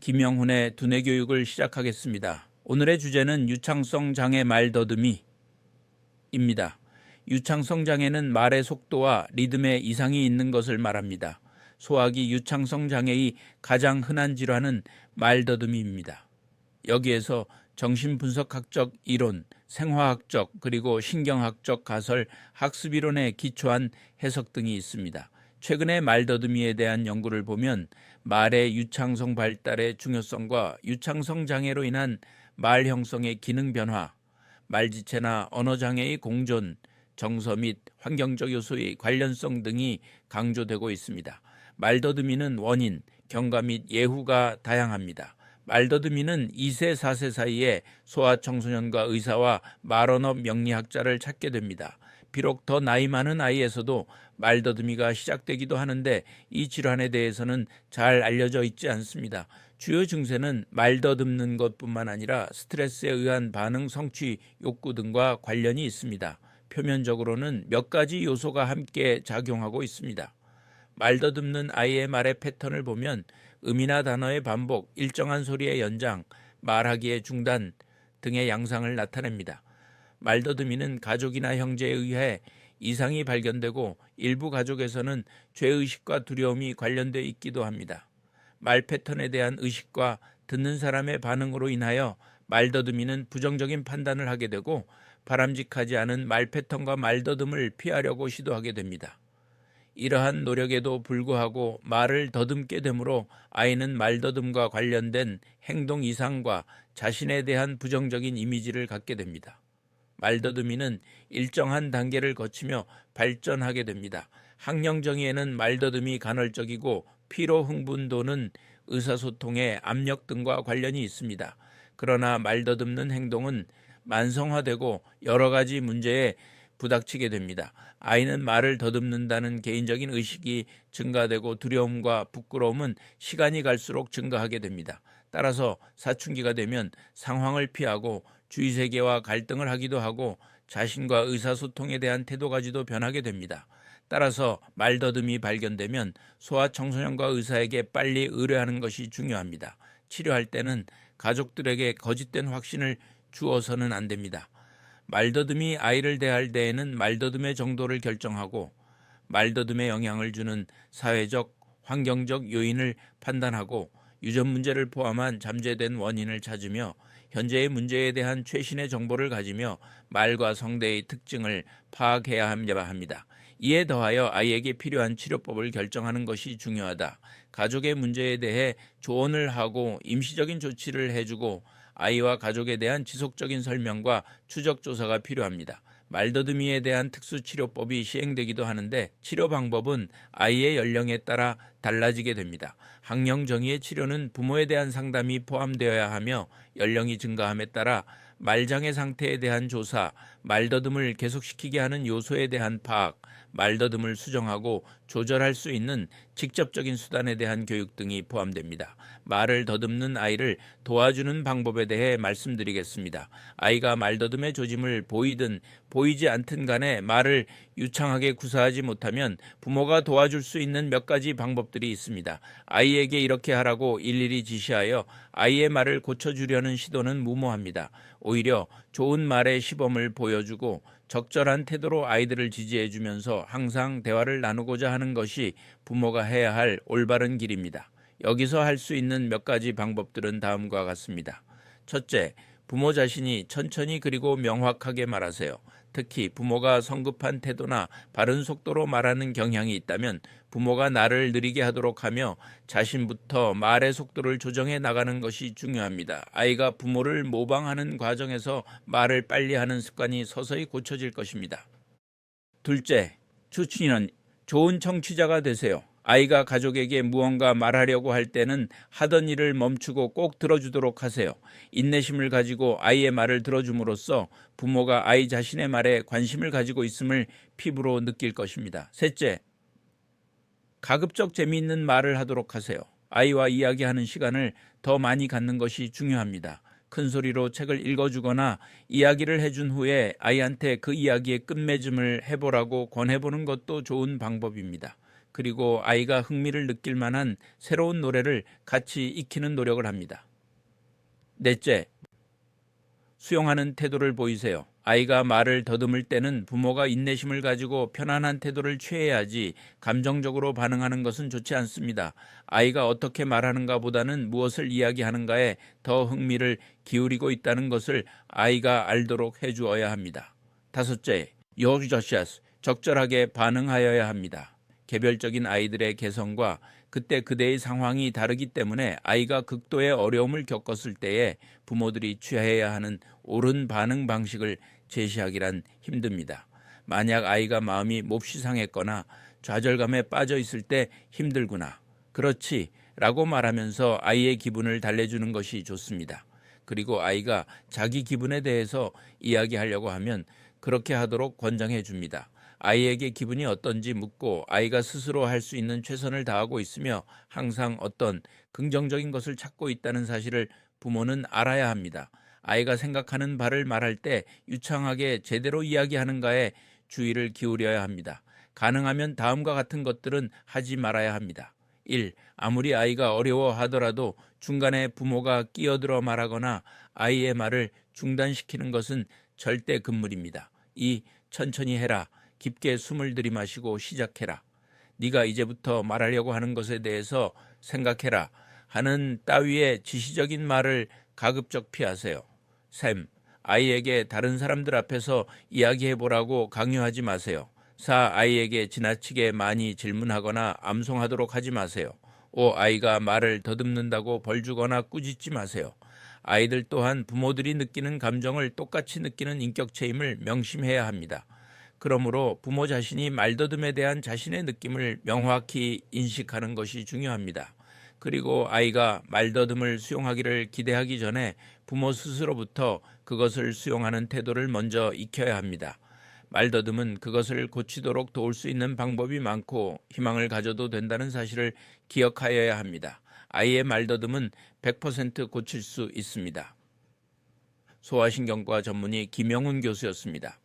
김영훈의 두뇌 교육을 시작하겠습니다. 오늘의 주제는 유창성 장애 말더듬이입니다. 유창성 장애는 말의 속도와 리듬에 이상이 있는 것을 말합니다. 소아기 유창성 장애의 가장 흔한 질환은 말더듬이입니다. 여기에서 정신분석학적 이론, 생화학적 그리고 신경학적 가설, 학습이론에 기초한 해석 등이 있습니다. 최근에 말더듬이에 대한 연구를 보면 말의 유창성 발달의 중요성과 유창성 장애로 인한 말 형성의 기능 변화, 말지체나 언어장애의 공존, 정서 및 환경적 요소의 관련성 등이 강조되고 있습니다. 말더듬이는 원인, 경과 및 예후가 다양합니다. 말더듬이는 2세, 4세 사이에 소아청소년과 의사와 말언어 명리학자를 찾게 됩니다. 비록 더 나이 많은 아이에서도 말더듬이가 시작되기도 하는데 이 질환에 대해서는 잘 알려져 있지 않습니다. 주요 증세는 말더듬는 것뿐만 아니라 스트레스에 의한 반응 성취 욕구 등과 관련이 있습니다. 표면적으로는 몇 가지 요소가 함께 작용하고 있습니다. 말더듬는 아이의 말의 패턴을 보면 음이나 단어의 반복, 일정한 소리의 연장, 말하기의 중단 등의 양상을 나타냅니다. 말더듬이는 가족이나 형제에 의해 이상이 발견되고 일부 가족에서는 죄의식과 두려움이 관련되어 있기도 합니다. 말 패턴에 대한 의식과 듣는 사람의 반응으로 인하여 말더듬이는 부정적인 판단을 하게 되고 바람직하지 않은 말 패턴과 말더듬을 피하려고 시도하게 됩니다. 이러한 노력에도 불구하고 말을 더듬게 되므로 아이는 말더듬과 관련된 행동 이상과 자신에 대한 부정적인 이미지를 갖게 됩니다. 말더듬이는 일정한 단계를 거치며 발전하게 됩니다. 학령 정의에는 말더듬이 간헐적이고 피로 흥분도는 의사소통의 압력 등과 관련이 있습니다. 그러나 말더듬는 행동은 만성화되고 여러 가지 문제에 부닥치게 됩니다. 아이는 말을 더듬는다는 개인적인 의식이 증가되고 두려움과 부끄러움은 시간이 갈수록 증가하게 됩니다. 따라서 사춘기가 되면 상황을 피하고 주위 세계와 갈등을 하기도 하고 자신과 의사소통에 대한 태도까지도 변하게 됩니다. 따라서 말더듬이 발견되면 소아청소년과 의사에게 빨리 의뢰하는 것이 중요합니다. 치료할 때는 가족들에게 거짓된 확신을 주어서는 안 됩니다. 말더듬이 아이를 대할 때에는 말더듬의 정도를 결정하고 말더듬에 영향을 주는 사회적, 환경적 요인을 판단하고 유전 문제를 포함한 잠재된 원인을 찾으며 현재의 문제에 대한 최신의 정보를 가지며 말과 성대의 특징을 파악해야 합니다. 이에 더하여 아이에게 필요한 치료법을 결정하는 것이 중요하다. 가족의 문제에 대해 조언을 하고 임시적인 조치를 해주고 아이와 가족에 대한 지속적인 설명과 추적 조사가 필요합니다. 말더듬이에 대한 특수치료법이 시행되기도 하는데 치료 방법은 아이의 연령에 따라 달라지게 됩니다. 학령 정의의 치료는 부모에 대한 상담이 포함되어야 하며 연령이 증가함에 따라 말장애 상태에 대한 조사, 말더듬을 계속시키게 하는 요소에 대한 파악, 말더듬을 수정하고 조절할 수 있는 직접적인 수단에 대한 교육 등이 포함됩니다. 말을 더듬는 아이를 도와주는 방법에 대해 말씀드리겠습니다. 아이가 말더듬의 조짐을 보이든 보이지 않든 간에 말을 유창하게 구사하지 못하면 부모가 도와줄 수 있는 몇 가지 방법들이 있습니다. 아이에게 이렇게 하라고 일일이 지시하여 아이의 말을 고쳐주려는 시도는 무모합니다. 오히려 좋은 말의 시범을 보여주고 적절한 태도로 아이들을 지지해주면서 항상 대화를 나누고자 하는 것이 부모가 해야 할 올바른 길입니다. 여기서 할 수 있는 몇 가지 방법들은 다음과 같습니다. 첫째, 부모 자신이 천천히 그리고 명확하게 말하세요. 특히 부모가 성급한 태도나 바른 속도로 말하는 경향이 있다면 부모가 나를 느리게 하도록 하며 자신부터 말의 속도를 조정해 나가는 것이 중요합니다. 아이가 부모를 모방하는 과정에서 말을 빨리 하는 습관이 서서히 고쳐질 것입니다. 둘째, 추진은 좋은 청취자가 되세요. 아이가 가족에게 무언가 말하려고 할 때는 하던 일을 멈추고 꼭 들어주도록 하세요. 인내심을 가지고 아이의 말을 들어줌으로써 부모가 아이 자신의 말에 관심을 가지고 있음을 피부로 느낄 것입니다. 셋째, 가급적 재미있는 말을 하도록 하세요. 아이와 이야기하는 시간을 더 많이 갖는 것이 중요합니다. 큰 소리로 책을 읽어주거나 이야기를 해준 후에 아이한테 그 이야기의 끝맺음을 해보라고 권해보는 것도 좋은 방법입니다. 그리고 아이가 흥미를 느낄 만한 새로운 노래를 같이 익히는 노력을 합니다. 넷째, 수용하는 태도를 보이세요. 아이가 말을 더듬을 때는 부모가 인내심을 가지고 편안한 태도를 취해야지 감정적으로 반응하는 것은 좋지 않습니다. 아이가 어떻게 말하는가 보다는 무엇을 이야기하는가에 더 흥미를 기울이고 있다는 것을 아이가 알도록 해주어야 합니다. 다섯째, 여주저시아스, 적절하게 반응하여야 합니다. 개별적인 아이들의 개성과 그때 그대의 상황이 다르기 때문에 아이가 극도의 어려움을 겪었을 때에 부모들이 취해야 하는 옳은 반응 방식을 제시하기란 힘듭니다. 만약 아이가 마음이 몹시 상했거나 좌절감에 빠져 있을 때 힘들구나, 그렇지 라고 말하면서 아이의 기분을 달래주는 것이 좋습니다. 그리고 아이가 자기 기분에 대해서 이야기하려고 하면 그렇게 하도록 권장해 줍니다. 아이에게 기분이 어떤지 묻고 아이가 스스로 할 수 있는 최선을 다하고 있으며 항상 어떤 긍정적인 것을 찾고 있다는 사실을 부모는 알아야 합니다. 아이가 생각하는 바를 말할 때 유창하게 제대로 이야기하는가에 주의를 기울여야 합니다. 가능하면 다음과 같은 것들은 하지 말아야 합니다. 1. 아무리 아이가 어려워하더라도 중간에 부모가 끼어들어 말하거나 아이의 말을 중단시키는 것은 절대 금물입니다. 2. 천천히 해라. 깊게 숨을 들이마시고 시작해라. 네가 이제부터 말하려고 하는 것에 대해서 생각해라 하는 따위의 지시적인 말을 가급적 피하세요. 3. 아이에게 다른 사람들 앞에서 이야기해보라고 강요하지 마세요. 4. 아이에게 지나치게 많이 질문하거나 암송하도록 하지 마세요. 5. 아이가 말을 더듬는다고 벌주거나 꾸짖지 마세요. 아이들 또한 부모들이 느끼는 감정을 똑같이 느끼는 인격체임을 명심해야 합니다. 그러므로 부모 자신이 말더듬에 대한 자신의 느낌을 명확히 인식하는 것이 중요합니다. 그리고 아이가 말더듬을 수용하기를 기대하기 전에 부모 스스로부터 그것을 수용하는 태도를 먼저 익혀야 합니다. 말더듬은 그것을 고치도록 도울 수 있는 방법이 많고 희망을 가져도 된다는 사실을 기억하여야 합니다. 아이의 말더듬은 100% 고칠 수 있습니다. 소아신경과 전문의 김영훈 교수였습니다.